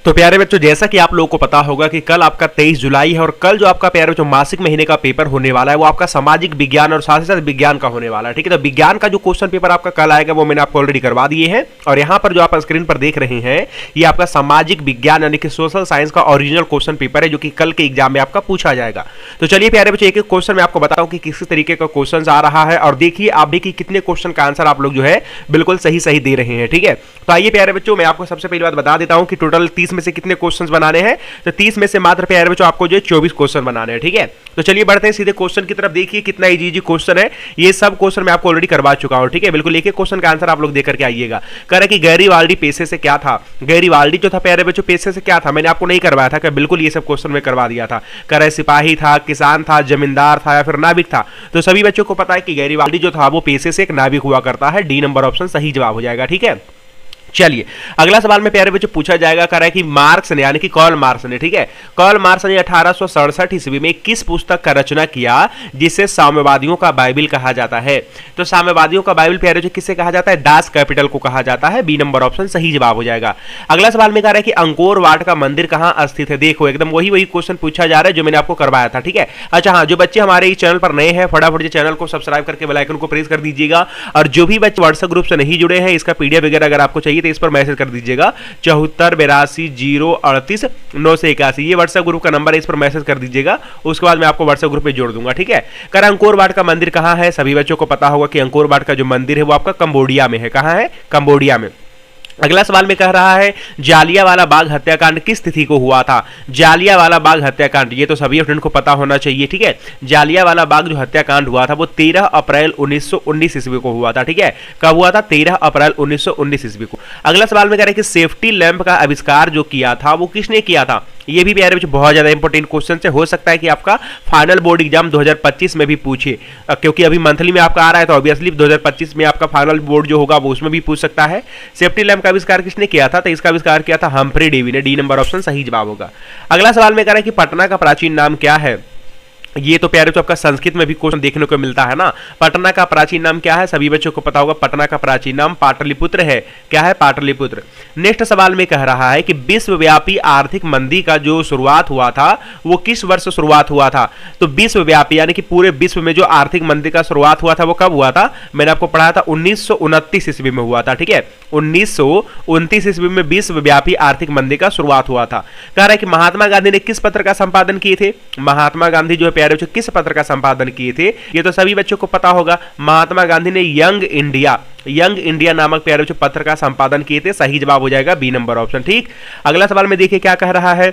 तो प्यारे बच्चों, जैसा कि आप लोगों को पता होगा कि कल आपका 23 जुलाई है और कल जो आपका प्यारे बच्चों मासिक महीने का पेपर होने वाला है वो आपका सामाजिक विज्ञान और साथ ही साथ विज्ञान का होने वाला है। ठीक है, तो विज्ञान का जो क्वेश्चन पेपर आपका कल आएगा वो मैंने आपको ऑलरेडी करवा दिए हैं और यहाँ पर जो आप स्क्रीन पर देख रहे हैं ये आपका सामाजिक विज्ञान यानी कि सोशल साइंस का ओरिजिनल क्वेश्चन पेपर है जो कि कल के एग्जाम में आपका पूछा जाएगा। तो चलिए प्यारे बच्चों, एक एक क्वेश्चन मैं आपको बताऊं कि किस तरीके का क्वेश्चन आ रहा है और देखिए आप भी कि कितने क्वेश्चन का आंसर आप लोग जो है बिल्कुल सही सही दे रहे हैं। ठीक है, तो आइए प्यारे बच्चों, मैं आपको सबसे पहली बात बता देता हूं कि टोटल 30 में से कितने क्वेश्चन बनाने हैं। तो 30 में से मात्र प्यारे बच्चों आपको जो 24 क्वेश्चन बनाने हैं। ठीक है, तो चलिए बढ़ते हैं सीधे क्वेश्चन की तरफ। देखिए कितना इजी क्वेश्चन है, ये सब क्वेश्चन मैं आपको ऑलरेडी करवा चुका हूं। ठीक है, बिल्कुल एक एक क्वेश्चन का आंसर आप लोग देकर के आइएगा। कह रहा है कि गैरीवाल्डी पेशे से क्या था। गैरीवाल्डी जो था प्यारे बच्चों पेशे से क्या था, मैंने आपको नहीं करवाया था कि बिल्कुल ये सब क्वेश्चन में करवा दिया था। कह रहा है सिपाही था, किसान था, जमींदार था या फिर नाविक था। तो सभी बच्चों को पता है कि गैरीवाल्डी जो था वो पेशे से एक नाविक हुआ करता है। डी नंबर ऑप्शन सही जवाब हो जाएगा। ठीक है, चलिए अगला सवाल में प्यारे बच्चों पूछा जाएगा। कह रहा है कि मार्क्स ने यानी कि कार्ल मार्क्स ने, ठीक है, कार्ल मार्क्स ने 1867 ईस्वी में किस पुस्तक का रचना किया जिसे साम्यवादियों का बाइबिल कहा जाता है। तो साम्यवादियों का बाइबिल प्यारे बच्चों किसे कहा जाता है, दास कैपिटल को कहा जाता है। बी नंबर ऑप्शन सही जवाब हो जाएगा। अगला सवाल में कह रहा है कि अंकोर वाट का मंदिर कहां स्थित है। देखो एकदम वही क्वेश्चन पूछा जा रहा है जो मैंने आपको करवाया था। ठीक है, अच्छा हाँ, जो बच्चे हमारे इस चैनल पर नए हैं फटाफट से चैनल को सब्सक्राइब करके बेल आइकन को प्रेस कर दीजिएगा और जो भी बच्चे व्हाट्सएप ग्रुप से नहीं जुड़े हैं इसका पीडीएफ वगैरह अगर आपको चाहिए तो इस पर मैसेज कर दीजिएगा 7482038981। ये व्हाट्सएप ग्रुप का नंबर है, इस पर मैसेज कर दीजिएगा, उसके बाद मैं आपको व्हाट्सएप ग्रुप पे जोड़ दूंगा। ठीक है, कर अंकोर वाट का मंदिर कहां है। सभी बच्चों को पता होगा कि अंकोर वाट का जो मंदिर है वो आपका कंबोडिया में है। कहां है, कंबोडिया में। अगला सवाल में कह रहा है जालियांवाला बाग हत्याकांड किस तिथि को हुआ था। जालियांवाला बाग हत्याकांड ये तो सभी स्टूडेंट को पता होना चाहिए। ठीक है, जालियांवाला बाग जो हत्याकांड हुआ था वो 13 अप्रैल 1919 ईस्वी को हुआ था। ठीक है, कब हुआ था, 13 अप्रैल 1919 ईस्वी को। अगला सवाल में कह रहा है कि सेफ्टी लैंप का आविष्कार जो किया था वो किसने किया था। ये भी प्यारे बच्चों बहुत ज्यादा इंपॉर्टेंट क्वेश्चन है, हो सकता है कि आपका फाइनल बोर्ड एग्जाम 2025 में भी पूछे, क्योंकि अभी मंथली में आपका आ रहा है तो ऑब्वियसली 2025 में आपका फाइनल बोर्ड जो होगा वो उसमें भी पूछ सकता है। सेफ्टी लैंप का आविष्कार किसने किया था, तो इसका आविष्कार किया था हम्फ्री डेवी ने। डी नंबर ऑप्शन सही जवाब होगा। अगला सवाल में कह रहा है कि पटना का प्राचीन नाम क्या है। ये तो प्यारे बच्चों आपका संस्कृत में भी क्वेश्चन देखने को मिलता है ना। पटना का प्राचीन नाम क्या है, सभी बच्चों को पता होगा पटना का प्राचीन नाम पाटलिपुत्र है। क्या है, पाटलिपुत्र। नेक्स्ट सवाल में कह रहा है कि विश्वव्यापी आर्थिक मंदी का जो शुरुआत हुआ था वो किस वर्ष शुरुआत हुआ था। तो विश्वव्यापी यानी कि पूरे विश्व में जो आर्थिक मंदी का शुरुआत हुआ था वो कब हुआ था, मैंने आपको पढ़ाया था 1929 ईस्वी में हुआ था। ठीक है, 1929 ईस्वी में विश्वव्यापी आर्थिक मंदी का शुरुआत हुआ था। कह रहा है कि महात्मा गांधी ने किस पत्र का संपादन किए थे। महात्मा गांधी जो प्यारे बच्चों किस पत्र का संपादन किए थे, ये तो सभी बच्चों को पता होगा। महात्मा गांधी ने यंग इंडिया नामक प्यारे बच्चों पत्र का संपादन किए थे। सही जवाब हो जाएगा बी नंबर ऑप्शन। ठीक, अगला सवाल में देखिए क्या कह रहा है।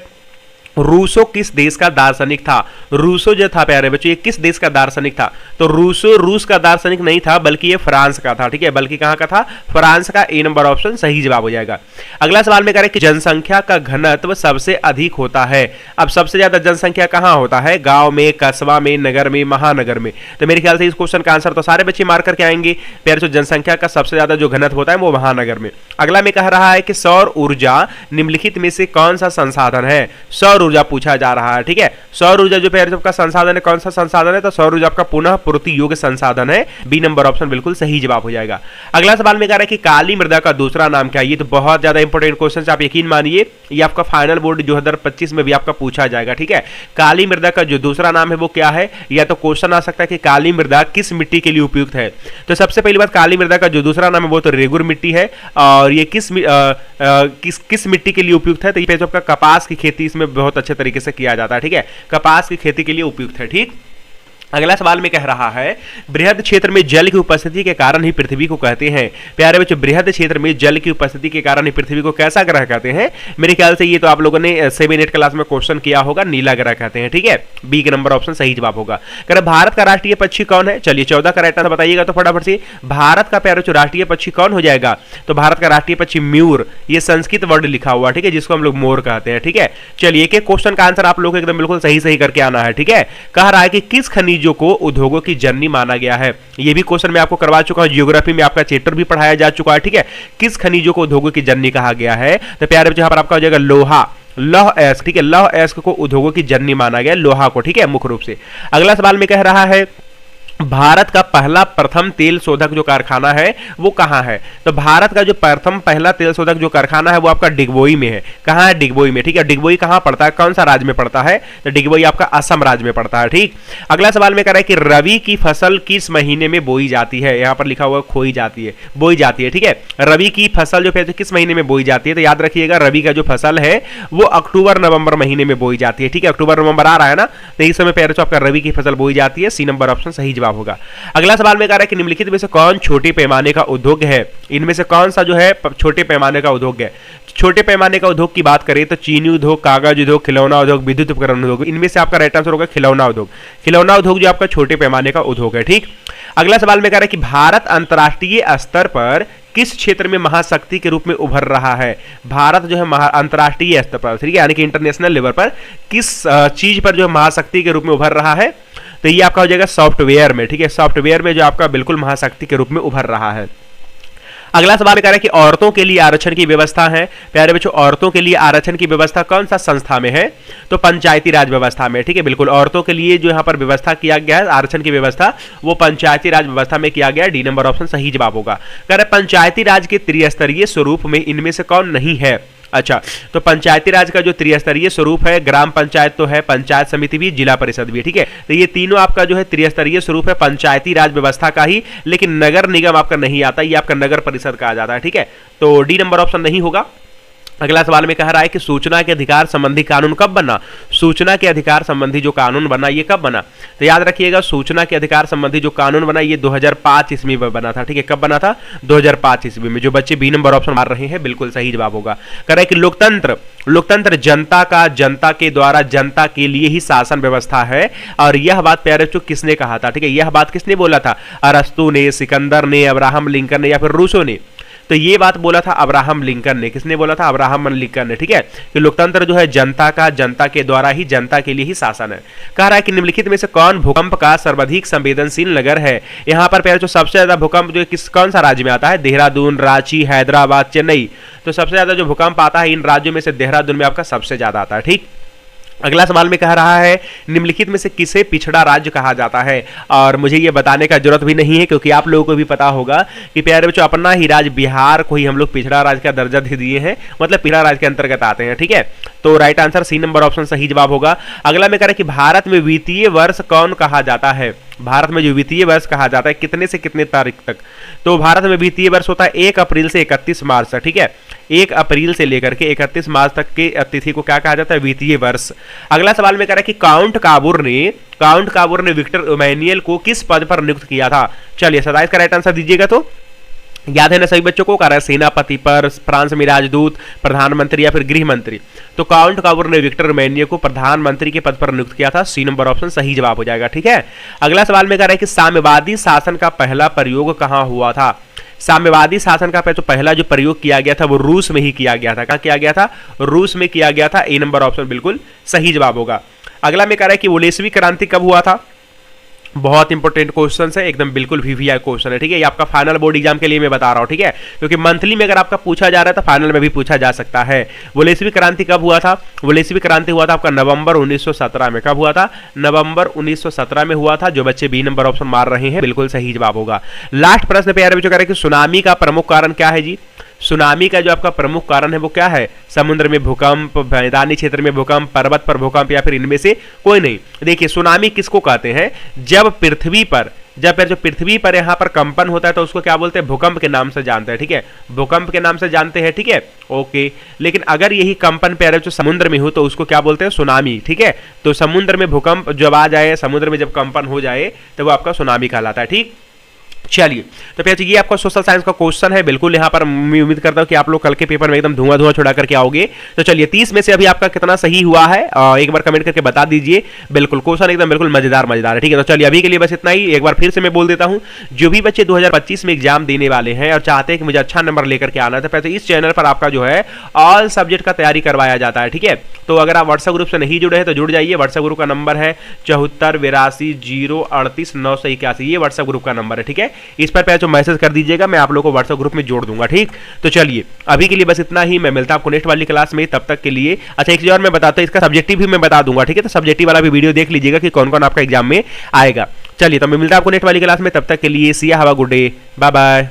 रूसो किस देश का दार्शनिक था। रूसो जो था प्यारे बच्चों ये किस देश का दार्शनिक था। तो रूसो रूस का दार्शनिक नहीं था बल्कि ये फ्रांस का था। ठीक है, बल्कि कहां का था, फ्रांस का। ए नंबर ऑप्शन सही जवाब हो जाएगा। अगला सवाल में कह रहे हैं कि जनसंख्या का घनत्व सबसे अधिक होता है। अब सबसे ज्यादा जनसंख्या कहां होता है, गांव में, कस्बा में, नगर में, महानगर में। तो मेरे ख्याल से इस क्वेश्चन का आंसर तो सारे बच्चे मार करके आएंगे। प्यारे बच्चों जनसंख्या का सबसे ज्यादा जो घनत्व होता है वो महानगर में। अगला में कह रहा है कि सौर ऊर्जा निम्नलिखित में से कौन सा संसाधन है। सौर ऊर्जा पूछा जा रहा है। ठीक है, सौर ऊर्जा जो प्यारे का संसाधन है कौन सा संसाधन है, तो सौर ऊर्जा आपका पुनः पूर्ति योग्य संसाधन है। बी नंबर ऑप्शन बिल्कुल सही जवाब हो जाएगा। अगला सवाल में कह रहा है कि काली मृदा का दूसरा नाम क्या है। ये तो बहुत ज्यादा इंपॉर्टेंट क्वेश्चन है, आप यकीन मानिए ये आपका फाइनल बोर्ड 2025 में भी आपका पूछा जाएगा। ठीक है, काली मृदा का जो दूसरा नाम है वो क्या है, या तो क्वेश्चन आ सकता है कि काली मृदा किस मिट्टी के लिए उपयुक्त है। तो सबसे पहली बात काली मृदा का जो दूसरा नाम है वो तो रेगुर मिट्टी है और ये किस मिट्टी के लिए उपयुक्त है, तो ये आपका कपास की खेती इसमें बहुत अच्छे तरीके से किया जाता है। ठीक है, कपास की खेती के लिए उपयुक्त है। ठीक, अगला सवाल में कह रहा है बृहद क्षेत्र में जल की उपस्थिति के कारण ही पृथ्वी को कहते हैं। प्यारे बच्चों बृहद क्षेत्र में जल की उपस्थिति के कारण ही पृथ्वी को कैसा ग्रह कहते हैं। मेरे ख्याल से ये तो आप लोगों ने 7-8 क्लास में क्वेश्चन किया होगा, नीला ग्रह कहते हैं। ठीक है, बी का नंबर ऑप्शन सही जवाब होगा। कह भारत का राष्ट्रीय पक्षी कौन है। चलिए 14 का राइट आंसर बताइएगा तो फटाफट से। भारत का प्यारे बच्चों राष्ट्रीय पक्षी कौन हो जाएगा, तो भारत का राष्ट्रीय पक्षी मयूर। ये संस्कृत वर्ड लिखा हुआ, ठीक है, जिसको हम लोग मोर कहते हैं। ठीक है, चलिए एक एक क्वेश्चन का आंसर आप लोग एकदम बिल्कुल सही सही करके आना है। ठीक है, कह रहा है कि किस खनिजों को उद्योगों की जननी माना गया है। ये भी क्वेश्चन मैं आपको करवा चुका हूं, जियोग्राफी में आपका चैप्टर भी पढ़ाया जा चुका है। ठीक है, किस खनिजों को उद्योगों की जननी कहा गया है, तो प्यारे बच्चों यहां पर आपका हो जाएगा लोहा, लौह अयस्क। ठीक है, लौह अयस्क को उद्योगों की जननी माना गया, लोहा को। ठीक है, मुख्य रूप से। अगला सवाल में कह रहा है भारत का पहला प्रथम तेल शोधक जो कारखाना है वो कहाँ है? तो भारत का जो प्रथम पहला तेल शोधक जो कारखाना है वो आपका डिगबोई में है। कहाँ है? डिगबोई में। ठीक है, डिगबोई कहाँ पड़ता है, कौन सा राज्य में पड़ता है? तो डिगबोई आपका असम राज्य में पड़ता है। ठीक, अगला सवाल में कह रहा है कि रबी की फसल किस महीने में बोई जाती है? यहाँ पर लिखा हुआ खोई जाती है, बोई जाती है। ठीक है, रबी की फसल जो है किस महीने में बोई जाती है? तो याद रखिएगा रबी का जो फसल है वो अक्टूबर नवंबर महीने में बोई जाती है। ठीक है, अक्टूबर नवंबर आ रहा है ना, तो इस समय पैर आपका रबी की फसल बोई जाती है। सी नंबर ऑप्शन सही जवाब होगा। अगला सवाल में कह रहा है कि निम्नलिखित में से कौन छोटे पैमाने का उद्योग है? इनमें से कौन सा जो है छोटे पैमाने का उद्योग है? छोटे पैमाने का उद्योग की बात करें तो चीनी उद्योग, कागज उद्योग, खिलौना उद्योग, विद्युत उपकरण उद्योग, इनमें से आपका राइट आंसर होगा खिलौना उद्योग। खिलौना उद्योग जो आपका छोटे पैमाने का उद्योग है। ठीक, अगला सवाल में कह रहा है कि भारत अंतरराष्ट्रीय स्तर पर किस क्षेत्र में महाशक्ति के रूप में उभर रहा है? भारत जो है अंतरराष्ट्रीय स्तर पर, ठीक है, यानी कि इंटरनेशनल लेवल पर किस चीज पर जो महाशक्ति के रूप में उभर रहा है? तो ये आपका हो जाएगा सॉफ्टवेयर में। ठीक है, सॉफ्टवेयर में जो आपका बिल्कुल महाशक्ति के रूप में उभर रहा है। अगला सवाल कह रहा है कि औरतों के लिए आरक्षण की व्यवस्था है। प्यारे बच्चों, औरतों के लिए आरक्षण की व्यवस्था कौन सा संस्था में है? तो पंचायती राज व्यवस्था में। ठीक है, बिल्कुल औरतों के लिए जो यहाँ पर व्यवस्था किया गया है आरक्षण की व्यवस्था, वो पंचायती राज व्यवस्था में किया गया है। डी नंबर ऑप्शन सही जवाब होगा। कह रहे पंचायती राज के त्रिस्तरीय स्वरूप में इनमें से कौन नहीं है? अच्छा, तो पंचायती राज का जो त्रिस्तरीय स्वरूप है, ग्राम पंचायत तो है, पंचायत समिति भी, जिला परिषद भी। ठीक है, तो ये तीनों आपका जो है त्रिस्तरीय स्वरूप है पंचायती राज व्यवस्था का ही, लेकिन नगर निगम आपका नहीं आता, ये आपका नगर परिषद का आ जाता है। ठीक है, तो डी नंबर ऑप्शन नहीं होगा। अगला सवाल में कह रहा है कि सूचना के अधिकार संबंधी कानून कब बना? सूचना के अधिकार संबंधी जो कानून बना ये कब बना? तो याद रखिएगा सूचना के अधिकार संबंधी जो कानून बना ये 2005 ईस्वी में बना था। ठीक है, कब बना था? 2005 ईस्वी में। जो बच्चे बी नंबर ऑप्शन मार रहे हैं बिल्कुल सही जवाब होगा। कह रहा है कि लोकतंत्र जनता का, जनता के द्वारा जनता के लिए ही शासन व्यवस्था है। और यह बात प्यारे बच्चों किसने कहा था? ठीक है, यह बात किसने बोला था? अरस्तु ने, सिकंदर ने, अब्राहम लिंकन ने या फिर रूसो ने? तो ये बात बोला था अब्राहम लिंकन ने। किसने बोला था? अब्राहम लिंकन ने। ठीक है, कि लोकतंत्र जो है जनता का, जनता के द्वारा ही, जनता के लिए ही शासन है। कह रहा है कि निम्नलिखित में से कौन भूकंप का सर्वाधिक संवेदनशील नगर है? यहाँ पर पहले जो सबसे ज्यादा भूकंप जो कौन सा राज्य में आता है? देहरादून, रांची, हैदराबाद, चेन्नई। तो सबसे ज्यादा जो भूकंप आता है इन राज्यों में से देहरादून में आपका सबसे ज्यादा आता है। ठीक, अगला सवाल में कह रहा है निम्नलिखित में से किसे पिछड़ा राज्य कहा जाता है? और मुझे ये बताने का जरूरत भी नहीं है क्योंकि आप लोगों को भी पता होगा कि प्यारे बच्चों अपना ही राज्य बिहार को ही हम लोग पिछड़ा राज्य का दर्जा दे दिए हैं, मतलब पिछड़ा राज्य के अंतर्गत आते हैं। ठीक है, तो right answer C number option सही जवाब होगा। अगला में कह रहा है कि भारत में वित्तीय वर्ष कौन कहा जाता है? भारत में जो वित्तीय वर्ष कहा जाता है कितने से कितने तारीख तक? तो भारत में वित्तीय वर्ष होता है 1 अप्रैल से 31 मार्च तक। ठीक है, 1 अप्रैल से लेकर के 31 मार्च तक के तिथि को क्या कहा जाता है? वित्तीय वर्ष। अगला सवाल में कह रहा है कि काउंट काबूर ने विक्टर इमैनुअल को किस पद पर नियुक्त किया था? चलिए 27 का राइट आंसर दीजिएगा। तो याद है ना सभी बच्चों को? कह रहा है सेनापति पर, फ्रांस में राजदूत, प्रधानमंत्री या फिर गृह मंत्री। तो काउंट काबूर ने विक्टर इमैनुअल को प्रधानमंत्री के पद पर नियुक्त किया था। सी नंबर ऑप्शन सही जवाब हो जाएगा। ठीक है, अगला सवाल में कह रहा है कि साम्यवादी शासन का पहला प्रयोग कहां हुआ था? साम्यवादी शासन का जो पहला जो प्रयोग किया गया था वो रूस में ही किया गया था। कहां किया गया था? रूस में किया गया था। ए नंबर ऑप्शन बिल्कुल सही जवाब होगा। अगला में कह रहा है कि वोल्शेविक क्रांति कब हुआ था? बहुत इंपॉर्टेंट क्वेश्चन है, एकदम बिल्कुल वीवीआई क्वेश्चन है। ठीक है, ये आपका फाइनल बोर्ड एग्जाम के लिए मैं बता रहा हूँ। ठीक है, क्योंकि मंथली में अगर आपका पूछा जा रहा है तो फाइनल में भी पूछा जा सकता है। वोल्शेविक क्रांति कब हुआ था? वोल्शेविक क्रांति हुआ था आपका नवंबर 1917 में। कब हुआ था? नवंबर 1917 में हुआ था। जो बच्चे बी नंबर ऑप्शन मार रहे हैं बिल्कुल सही जवाब होगा। लास्ट प्रश्न प्यारे बच्चों कह रहे हैं कि सुनामी का प्रमुख कारण क्या है जी? सुनामी का जो आपका प्रमुख कारण है वो क्या है? समुद्र में भूकंप, मैदानी क्षेत्र में भूकंप, पर्वत पर भूकंप या फिर इनमें से कोई नहीं। देखिए सुनामी किसको कहते हैं? जब पृथ्वी पर यहाँ पर कंपन होता है तो उसको क्या बोलते हैं? भूकंप के नाम से जानते हैं। ठीक है, भूकंप के नाम से जानते हैं। ठीक है, ओके। लेकिन अगर यही कंपन प्यारे जो समुद्र में हो तो उसको क्या बोलते हैं? सुनामी। ठीक है, तो समुद्र में भूकंप जब आ जाए, समुद्र में जब कंपन हो जाए तो वो आपका सुनामी कहलाता है। ठीक, चलिए तो फिर ये आपका सोशल साइंस का क्वेश्चन है। बिल्कुल यहाँ पर मैं उम्मीद करता हूँ कि आप लोग कल के पेपर में एकदम धुआं छोड़ा करके आओगे। तो चलिए 30 में से अभी आपका कितना सही हुआ है एक बार कमेंट करके बता दीजिए। बिल्कुल क्वेश्चन एकदम बिल्कुल मजेदार है। ठीक है, तो चलिए अभी के लिए बस इतना ही। एक बार फिर से मैं बोल देता हूँ, जो भी बच्चे 2025 में एग्जाम देने वाले हैं और चाहते हैं कि मुझे अच्छा नंबर लेकर के आना है, तो पहले इस चैनल पर आपका जो है ऑल सब्जेक्ट का तैयारी करवाया जाता है। ठीक है, तो अगर आप व्हाट्सएप ग्रुप से नहीं जुड़े हैं तो जुड़ जाइए। व्हाट्सएप ग्रुप का नंबर है 74 82 0 38 981। ये व्हाट्सएप ग्रुप का नंबर है। ठीक है, इस पर जो मैसेज कर दीजिएगा, मैं आप लोगों को व्हाट्सएप ग्रुप में जोड़ दूंगा। ठीक, तो चलिए अभी के लिए बस इतना ही, मैं मिलता हूं आपको नेक्स्ट वाली क्लास में, तब तक के लिए। अच्छा एक चीज और मैं बताता हूं, इसका सब्जेक्टिव भी मैं बता दूंगा, ठीक है, तो सब्जेक्टिव वाला भी वीडियो देख लीजिएगा कि कौन कौन आपका एग्जाम में आएगा। चलिए तो मैं मिलता हूं आपको नेक्स्ट वाली क्लास में, तब तक के लिए see have a good day, bye bye.